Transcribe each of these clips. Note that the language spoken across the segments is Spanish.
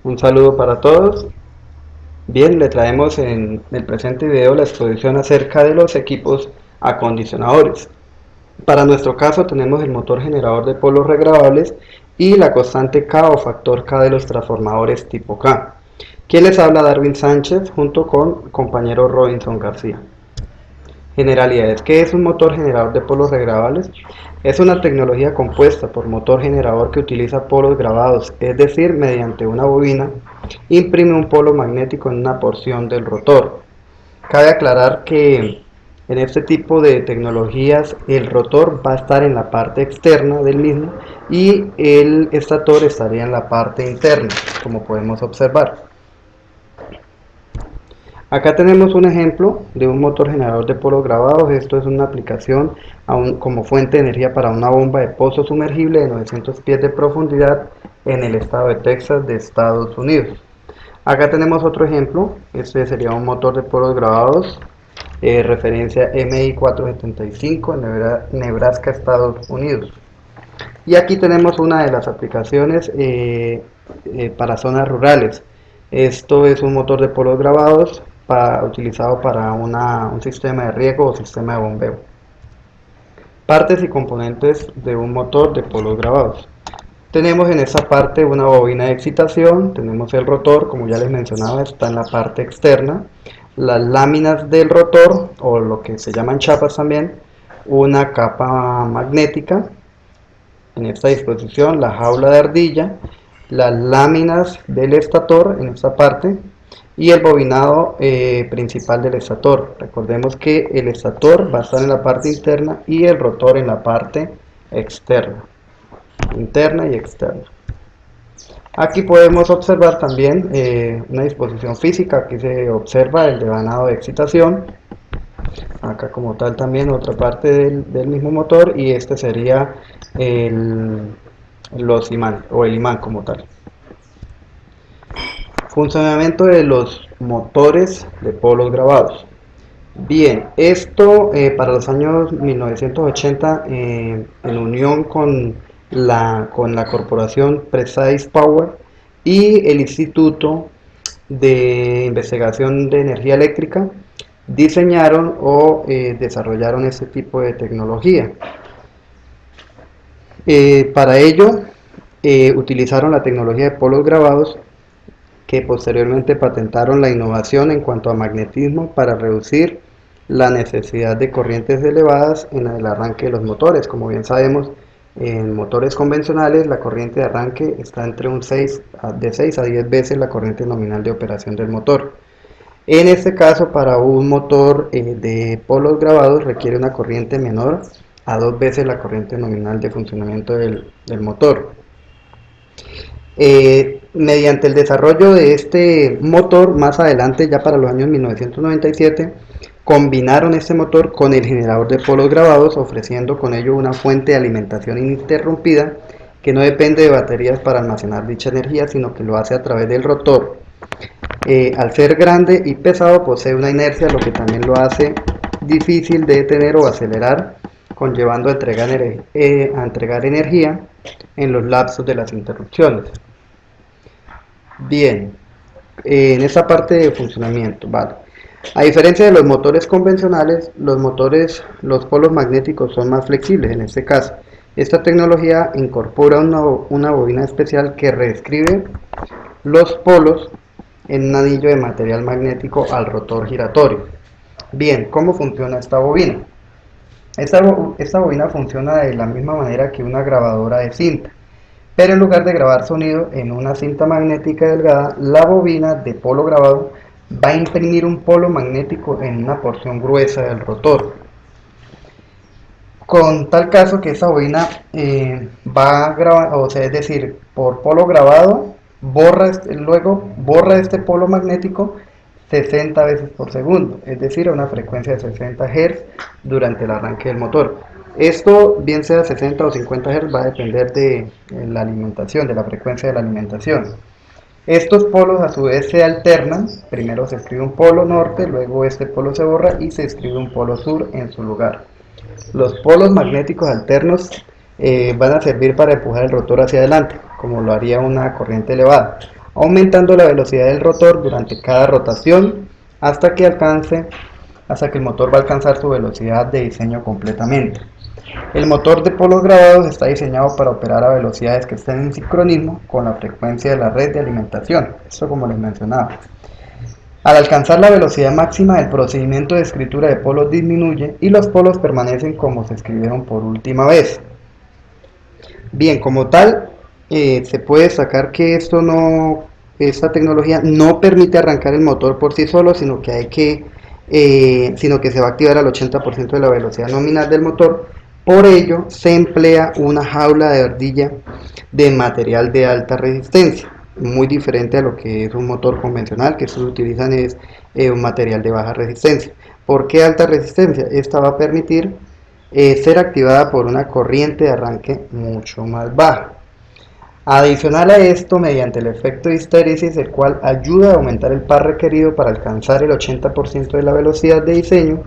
Un saludo para todos. Bien, le traemos en el presente video la exposición acerca de los equipos acondicionadores. Para nuestro caso tenemos el motor generador de polos regrabables y la constante K o factor K de los transformadores tipo K. Quien les habla, Darwin Sánchez, junto con compañero Robinson García. Generalidades. ¿Qué es un motor generador de polos regrabables? Es una tecnología compuesta por motor generador que utiliza polos grabados, es decir, mediante una bobina, imprime un polo magnético en una porción del rotor. Cabe aclarar que en este tipo de tecnologías el rotor va a estar en la parte externa del mismo y el estator estaría en la parte interna, como podemos observar. Acá tenemos un ejemplo de un motor generador de polos grabados. Esto es una aplicación como fuente de energía para una bomba de pozo sumergible de 900 pies de profundidad en el estado de Texas de Estados Unidos. Acá tenemos otro ejemplo. Este sería un motor de polos grabados, referencia MI 475 en Nebraska, Estados Unidos. Y aquí tenemos una de las aplicaciones para zonas rurales. Esto es un motor de polos grabados utilizado para un sistema de riego o sistema de bombeo. Partes y componentes de un motor de polos grabados. Tenemos en esta parte una bobina de excitación, tenemos el rotor, como ya les mencionaba, está en la parte externa, las láminas del rotor, o lo que se llaman chapas también, una capa magnética, en esta disposición la jaula de ardilla, las láminas del estator en esta parte y el bobinado principal del estator. Recordemos que el estator va a estar en la parte interna y el rotor en la parte externa, interna y externa. Aquí podemos observar también una disposición física. Aquí se observa el devanado de excitación, acá como tal también otra parte del mismo motor, y este sería los imán o el imán como tal. Funcionamiento de los motores de polos grabados. Bien, esto para los años 1980 en unión con la corporación Precise Power y el Instituto de Investigación de Energía Eléctrica diseñaron o desarrollaron este tipo de tecnología. Para ello utilizaron la tecnología de polos grabados, que posteriormente patentaron la innovación en cuanto a magnetismo para reducir la necesidad de corrientes elevadas en el arranque de los motores. Como bien sabemos, en motores convencionales la corriente de arranque está entre de 6 a 10 veces la corriente nominal de operación del motor. En este caso, para un motor de polos grabados requiere una corriente menor a 2 veces la corriente nominal de funcionamiento del motor. Mediante el desarrollo de este motor, más adelante, ya para los años 1997, combinaron este motor con el generador de polos grabados, ofreciendo con ello una fuente de alimentación ininterrumpida que no depende de baterías para almacenar dicha energía, sino que lo hace a través del rotor. Al ser grande y pesado, posee una inercia, lo que también lo hace difícil de detener o acelerar, conllevando a entregar energía en los lapsos de las interrupciones. Bien, en esa parte de funcionamiento, vale. A diferencia de los motores convencionales, los polos magnéticos son más flexibles. En este caso, esta tecnología incorpora una bobina especial que reescribe los polos en un anillo de material magnético al rotor giratorio. Bien, ¿cómo funciona esta bobina? Esta bobina funciona de la misma manera que una grabadora de cinta, pero en lugar de grabar sonido en una cinta magnética delgada, la bobina de polo grabado va a imprimir un polo magnético en una porción gruesa del rotor, con tal caso que esta bobina va a grabar, o sea, es decir, por polo grabado luego borra este polo magnético 60 veces por segundo, es decir, a una frecuencia de 60 Hz durante el arranque del motor. Esto, bien sea 60 o 50 Hz, va a depender de la alimentación, de la frecuencia de la alimentación. Estos polos a su vez se alternan, primero se escribe un polo norte, luego este polo se borra y se escribe un polo sur en su lugar. Los polos magnéticos alternos van a servir para empujar el rotor hacia adelante, como lo haría una corriente elevada. aumentando la velocidad del rotor durante cada rotación hasta que el motor va a alcanzar su velocidad de diseño completamente. El motor de polos grabados está diseñado para operar a velocidades que estén en sincronismo con la frecuencia de la red de alimentación, esto como les mencionaba. Al alcanzar la velocidad máxima, el procedimiento de escritura de polos disminuye y los polos permanecen como se escribieron por última vez. Bien, como tal, se puede destacar que esta tecnología no permite arrancar el motor por sí solo, sino que se va a activar al 80% de la velocidad nominal del motor. Por ello, se emplea una jaula de ardilla de material de alta resistencia, muy diferente a lo que es un motor convencional, que se utilizan es un material de baja resistencia. ¿Por qué alta resistencia? Esta va a permitir ser activada por una corriente de arranque mucho más baja. Adicional a esto, mediante el efecto de histéresis, el cual ayuda a aumentar el par requerido para alcanzar el 80% de la velocidad de diseño,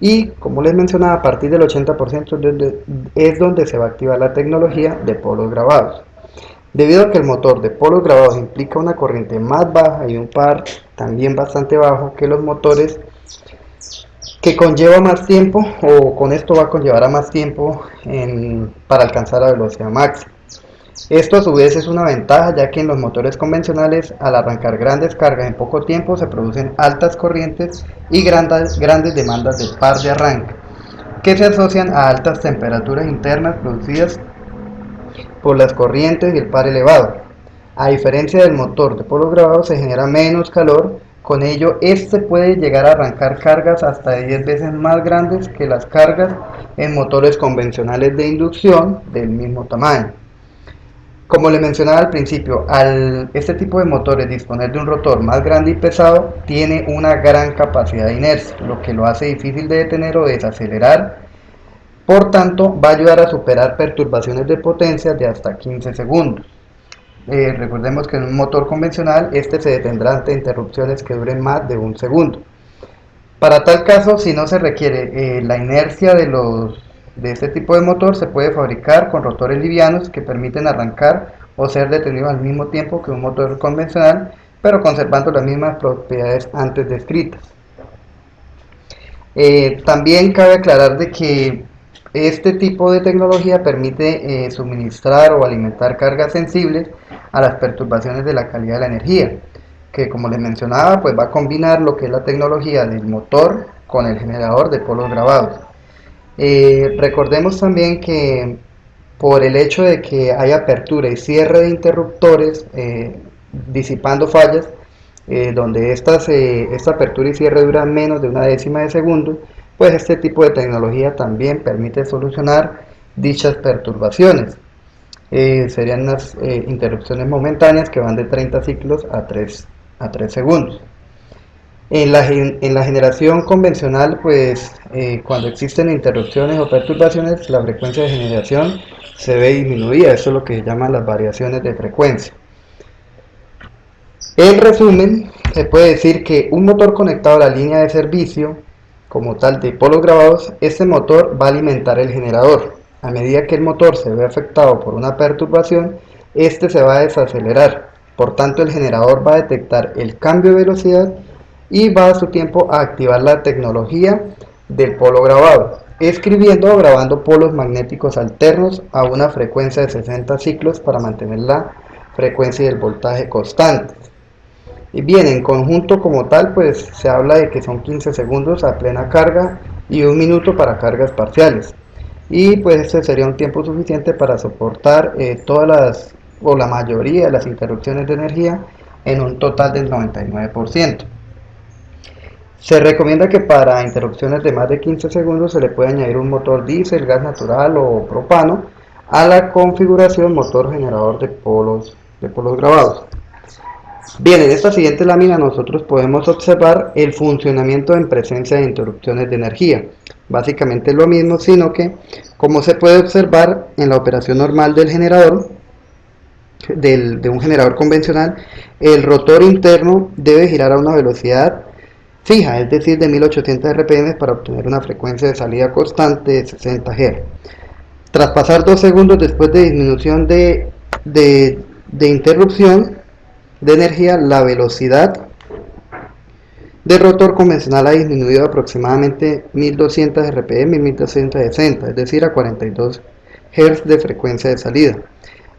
y como les mencionaba, a partir del 80% es donde se va a activar la tecnología de polos grabados. Debido a que el motor de polos grabados implica una corriente más baja y un par también bastante bajo que los motores, que conlleva más tiempo, o con esto va a conllevar a más tiempo para alcanzar la velocidad máxima. Esto a su vez es una ventaja, ya que en los motores convencionales, al arrancar grandes cargas en poco tiempo, se producen altas corrientes y grandes demandas de par de arranque, que se asocian a altas temperaturas internas producidas por las corrientes y el par elevado. A diferencia del motor de polos grabados, se genera menos calor, con ello este puede llegar a arrancar cargas hasta 10 veces más grandes que las cargas en motores convencionales de inducción del mismo tamaño. Como le mencionaba al principio, este tipo de motores disponer de un rotor más grande y pesado, tiene una gran capacidad de inercia, lo que lo hace difícil de detener o desacelerar. Por tanto, va a ayudar a superar perturbaciones de potencia de hasta 15 segundos. Recordemos que en un motor convencional este se detendrá ante interrupciones que duren más de un segundo. Para tal caso, si no se requiere la inercia de este tipo de motor, se puede fabricar con rotores livianos que permiten arrancar o ser detenidos al mismo tiempo que un motor convencional, pero conservando las mismas propiedades antes descritas. También cabe aclarar de que este tipo de tecnología permite suministrar o alimentar cargas sensibles a las perturbaciones de la calidad de la energía, que como les mencionaba, pues va a combinar lo que es la tecnología del motor con el generador de polos grabados. Recordemos también que por el hecho de que hay apertura y cierre de interruptores disipando fallas, donde esta apertura y cierre duran menos de una décima de segundo, pues este tipo de tecnología también permite solucionar dichas perturbaciones. Serían unas interrupciones momentáneas que van de 30 ciclos a 3 segundos. En la generación convencional, pues cuando existen interrupciones o perturbaciones, la frecuencia de generación se ve disminuida. Eso es lo que se llama las variaciones de frecuencia. En resumen, se puede decir que un motor conectado a la línea de servicio, como tal de polos grabados, este motor va a alimentar el generador. A medida que el motor se ve afectado por una perturbación, este se va a desacelerar. Por tanto, el generador va a detectar el cambio de velocidad y va a su tiempo a activar la tecnología del polo grabado, escribiendo o grabando polos magnéticos alternos a una frecuencia de 60 ciclos para mantener la frecuencia y el voltaje constantes. Y bien, en conjunto como tal, pues se habla de que son 15 segundos a plena carga y 1 minuto para cargas parciales. Y pues este sería un tiempo suficiente para soportar la mayoría de las interrupciones de energía en un total del 99%. Se recomienda que para interrupciones de más de 15 segundos se le puede añadir un motor diésel, gas natural o propano a la configuración motor generador de polos grabados. Bien, en esta siguiente lámina nosotros podemos observar el funcionamiento en presencia de interrupciones de energía. Básicamente es lo mismo, sino que, como se puede observar en la operación normal del generador, de un generador convencional, el rotor interno debe girar a una velocidad fija, es decir, de 1800 RPM para obtener una frecuencia de salida constante de 60 Hz. Tras pasar 2 segundos después de disminución de interrupción, de energía, la velocidad del rotor convencional ha disminuido aproximadamente 1200 RPM y 1260, es decir, a 42 Hz de frecuencia de salida.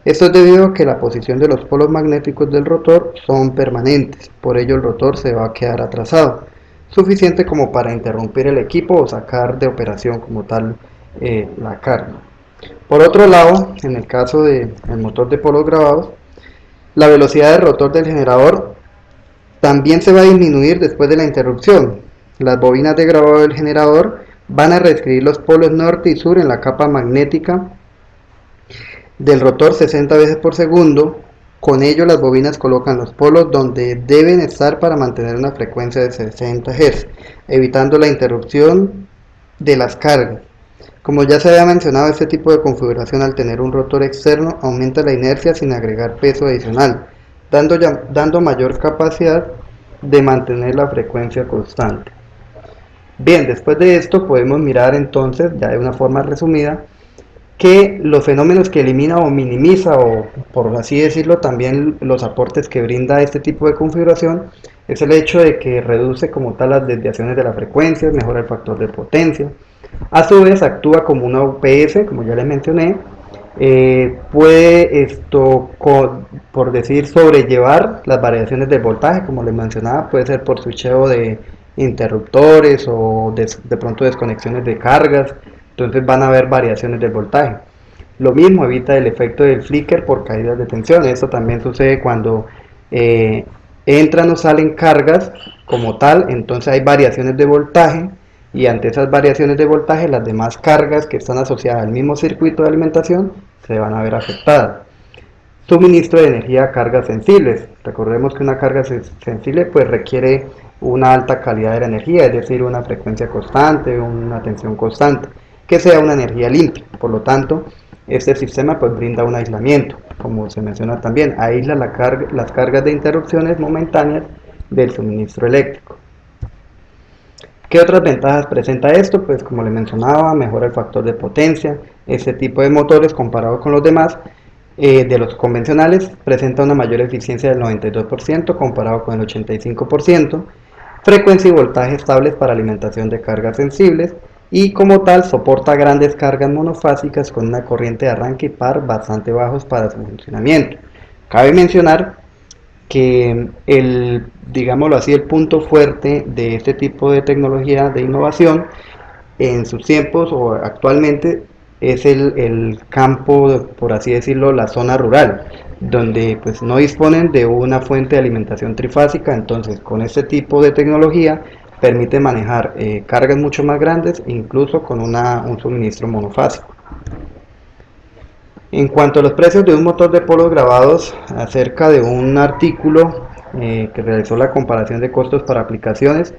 Esto es debido a que la posición de los polos magnéticos del rotor son permanentes, por ello el rotor se va a quedar atrasado, suficiente como para interrumpir el equipo o sacar de operación como tal la carga. Por otro lado, en el caso del motor de polos grabados, la velocidad del rotor del generador también se va a disminuir después de la interrupción. Las bobinas de grabado del generador van a reescribir los polos norte y sur en la capa magnética del rotor 60 veces por segundo. Con ello las bobinas colocan los polos donde deben estar para mantener una frecuencia de 60 Hz, evitando la interrupción de las cargas. Como ya se había mencionado, este tipo de configuración al tener un rotor externo aumenta la inercia sin agregar peso adicional, dando mayor capacidad de mantener la frecuencia constante. Bien, después de esto podemos mirar entonces, ya de una forma resumida, que los fenómenos que elimina o minimiza, o por así decirlo, también los aportes que brinda este tipo de configuración, es el hecho de que reduce como tal las desviaciones de la frecuencia, mejora el factor de potencia. A su vez actúa como una UPS, como ya les mencioné, puede por decir, sobrellevar las variaciones del voltaje, como les mencionaba, puede ser por switcheo de interruptores o de pronto desconexiones de cargas, entonces van a haber variaciones del voltaje. Lo mismo evita el efecto del flicker por caídas de tensión. Esto también sucede cuando eh, entran o salen cargas como tal, entonces hay variaciones de voltaje y ante esas variaciones de voltaje las demás cargas que están asociadas al mismo circuito de alimentación se van a ver afectadas. Suministro de energía a cargas sensibles. Recordemos que una carga sensible pues requiere una alta calidad de la energía, es decir, una frecuencia constante, una tensión constante, que sea una energía limpia. Por lo tanto, este sistema pues brinda un aislamiento, como se menciona también, aísla las cargas de interrupciones momentáneas del suministro eléctrico. ¿Qué otras ventajas presenta esto? Pues como le mencionaba, mejora el factor de potencia. Este tipo de motores comparado con los demás de los convencionales presenta una mayor eficiencia del 92% comparado con el 85%, frecuencia y voltaje estables para alimentación de cargas sensibles y como tal soporta grandes cargas monofásicas con una corriente de arranque y par bastante bajos para su funcionamiento. Cabe mencionar que digámoslo así, el punto fuerte de este tipo de tecnología de innovación en sus tiempos o actualmente es el campo, por así decirlo, la zona rural, donde pues no disponen de una fuente de alimentación trifásica, entonces con este tipo de tecnología permite manejar cargas mucho más grandes, incluso con un suministro monofásico. En cuanto a los precios de un motor de polos grabados, acerca de un artículo que realizó la comparación de costos para aplicaciones,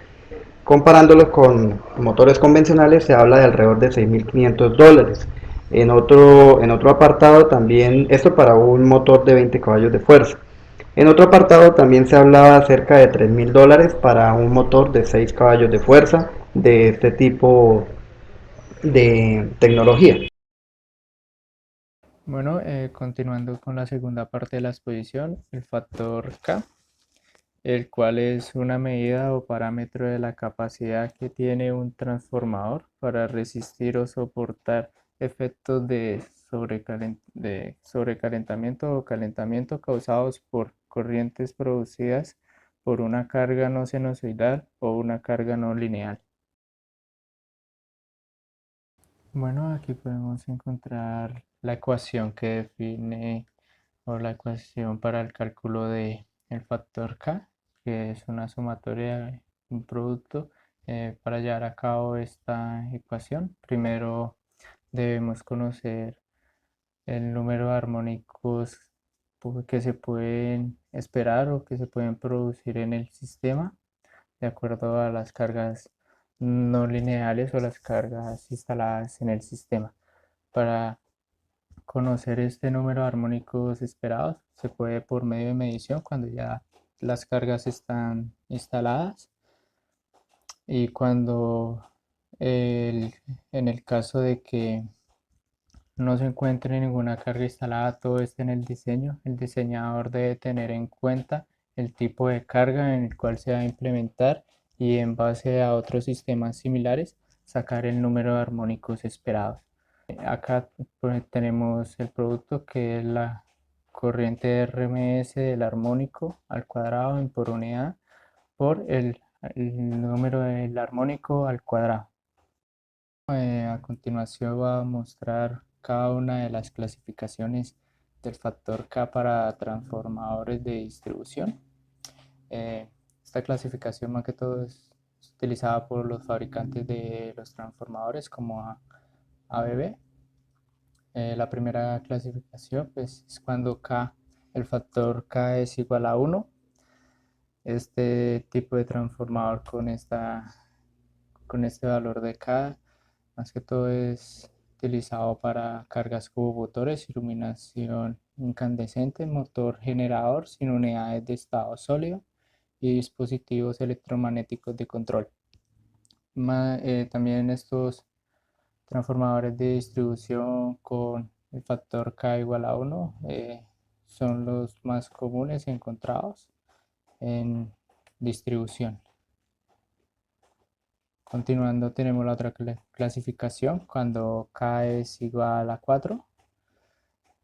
comparándolos con motores convencionales, se habla de alrededor de $6.500. En otro apartado también, esto para un motor de 20 caballos de fuerza. En otro apartado también se hablaba cerca de $3.000 para un motor de 6 caballos de fuerza de este tipo de tecnología. Bueno, continuando con la segunda parte de la exposición, el factor K, el cual es una medida o parámetro de la capacidad que tiene un transformador para resistir o soportar efectos de sobrecalentamiento o calentamiento causados por corrientes producidas por una carga no sinusoidal o una carga no lineal. Bueno, aquí podemos encontrar la ecuación que define o la ecuación para el cálculo de el factor K, que es una sumatoria de un producto. Para llevar a cabo esta ecuación, primero debemos conocer el número de armónicos que se pueden esperar o que se pueden producir en el sistema de acuerdo a las cargas no lineales o las cargas instaladas en el sistema. Para conocer este número de armónicos esperados se puede por medio de medición cuando ya las cargas están instaladas y cuando el- en el caso de que no se encuentre ninguna carga instalada, todo está en el diseño. El diseñador debe tener en cuenta el tipo de carga en el cual se va a implementar y en base a otros sistemas similares sacar el número de armónicos esperados. Acá pues, tenemos el producto que es la corriente RMS del armónico al cuadrado en por unidad por el número del armónico al cuadrado. A continuación voy a mostrar cada una de las clasificaciones del factor K para transformadores de distribución. Eh, Esta clasificación más que todo es utilizada por los fabricantes de los transformadores como ABB. La primera clasificación pues, es cuando K, el factor K es igual a 1. Este tipo de transformador con este valor de K, más que todo es utilizado para cargas como motores, iluminación incandescente, motor generador sin unidades de estado sólido y dispositivos electromagnéticos de control. También estos transformadores de distribución con el factor K igual a 1 son los más comunes encontrados en distribución. Continuando tenemos la otra clasificación cuando K es igual a 4.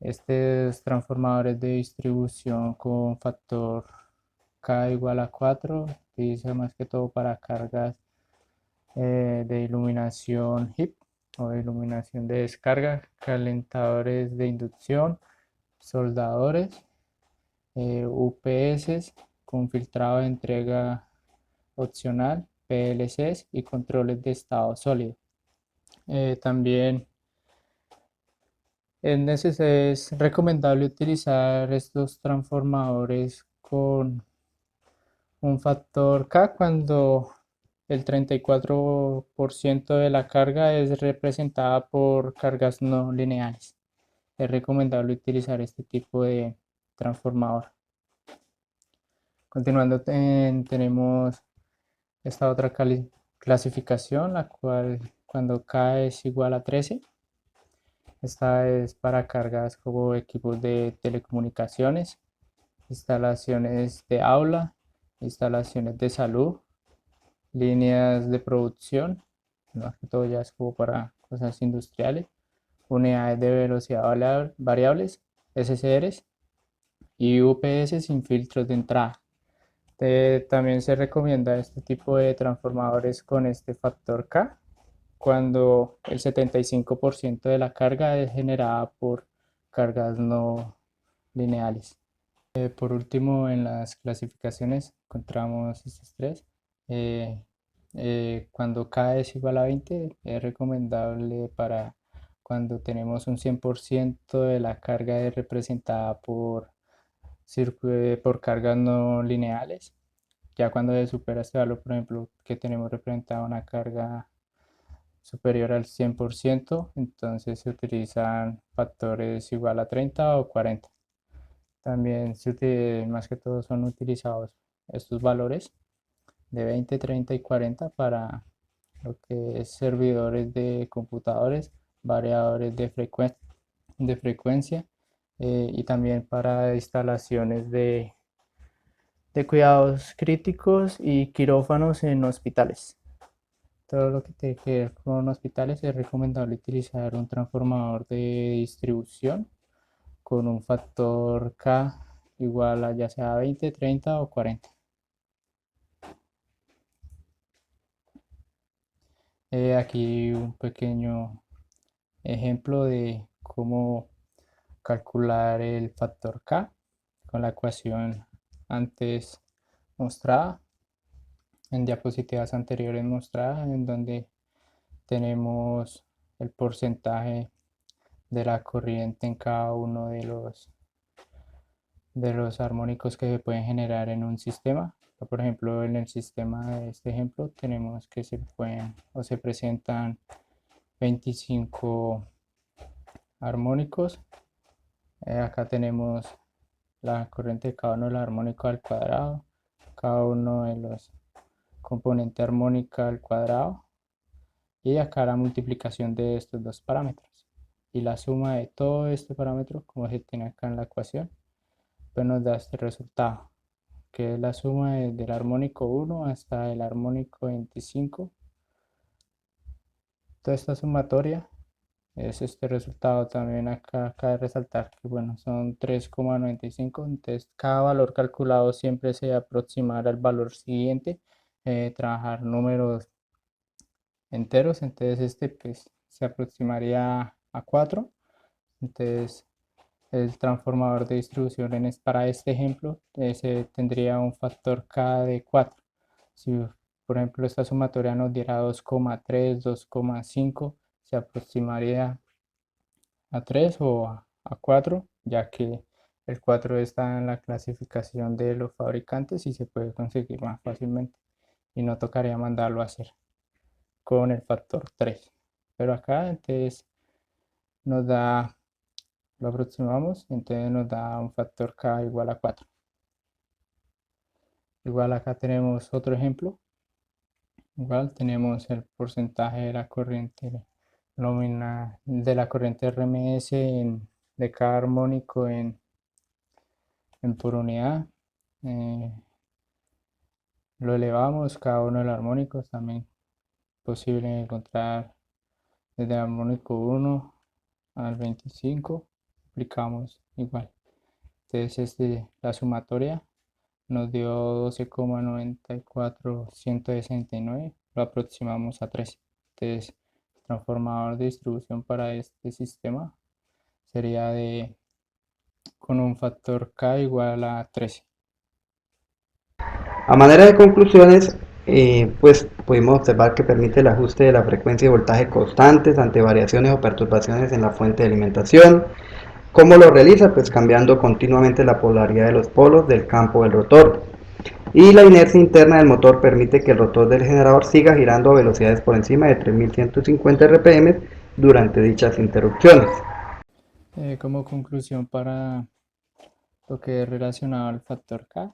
Estos transformadores de distribución con factor K igual a 4 se utiliza más que todo para cargas de iluminación HIP o de iluminación de descarga, calentadores de inducción, soldadores, UPS con filtrado de entrega opcional, PLCs y controles de estado sólido. También es recomendable utilizar estos transformadores con un factor K cuando el 34% de la carga es representada por cargas no lineales. Es recomendable utilizar este tipo de transformador. Continuando, tenemos esta otra clasificación, la cual cuando K es igual a 13. Esta es para cargas como equipos de telecomunicaciones, instalaciones de aula, instalaciones de salud, líneas de producción, más que todo ya es como para cosas industriales, unidades de velocidad variables, SCRs y UPS sin filtros de entrada. También se recomienda este tipo de transformadores con este factor K cuando el 75% de la carga es generada por cargas no lineales. Por último, en las clasificaciones encontramos estos tres. Eh, Cuando K es igual a 20, es recomendable para cuando tenemos un 100% de la carga es representada por cargas no lineales. Ya cuando se supera este valor, por ejemplo, que tenemos representada una carga superior al 100%, entonces se utilizan factores igual a 30 o 40. También más que todo son utilizados estos valores de 20, 30 y 40 para lo que es servidores de computadores, variadores de frecuencia y también para instalaciones de cuidados críticos y quirófanos en hospitales. Todo lo que tiene que ver con hospitales es recomendable utilizar un transformador de distribución con un factor K igual a ya sea 20, 30 o 40. Aquí un pequeño ejemplo de cómo calcular el factor K con la ecuación antes mostrada, en diapositivas anteriores mostradas, en donde tenemos el porcentaje de la corriente en cada uno de los armónicos que se pueden generar en un sistema. Por ejemplo, en el sistema de este ejemplo tenemos que se pueden o se presentan 25 armónicos. Acá tenemos la corriente de cada uno de los armónicos al cuadrado, cada uno de los componentes armónica al cuadrado y acá la multiplicación de estos dos parámetros y la suma de todo este parámetro como se tiene acá en la ecuación pues nos da este resultado que es la suma del armónico 1 hasta el armónico 25. Toda esta sumatoria es este resultado. También acá cabe resaltar que bueno, son 3,95. Entonces cada valor calculado siempre se aproximará al valor siguiente. Trabajar números enteros, entonces este pues se aproximaría a 4. Entonces el transformador de distribución para este ejemplo tendría un factor K de 4. Si por ejemplo esta sumatoria nos diera 2,3, 2,5, se aproximaría a 3 o a 4, ya que el 4 está en la clasificación de los fabricantes y se puede conseguir más fácilmente y no tocaría mandarlo a hacer con el factor 3. Pero acá entonces nos da, lo aproximamos, entonces nos da un factor K igual a 4. Igual acá tenemos otro ejemplo. Igual tenemos el porcentaje de la corriente de la corriente RMS de cada armónico por unidad. Eh, lo elevamos cada uno de los armónicos. También posible encontrar desde el armónico 1 al 25. Aplicamos igual. Entonces la sumatoria nos dio 12,94169. Lo aproximamos a 13. Entonces el transformador de distribución para este sistema sería con un factor K igual a 13. A manera de conclusiones, pues pudimos observar que permite el ajuste de la frecuencia y voltaje constantes ante variaciones o perturbaciones en la fuente de alimentación. ¿Cómo lo realiza? Pues cambiando continuamente la polaridad de los polos del campo del rotor. Y la inercia interna del motor permite que el rotor del generador siga girando a velocidades por encima de 3150 rpm durante dichas interrupciones. Como conclusión para lo que es relacionado al factor K,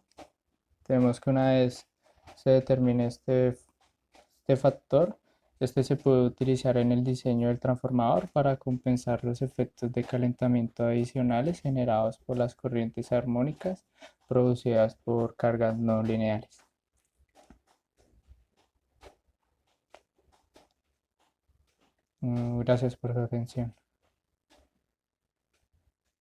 tenemos que una vez se determine este factor, este se puede utilizar en el diseño del transformador para compensar los efectos de calentamiento adicionales generados por las corrientes armónicas producidas por cargas no lineales. Gracias por su atención.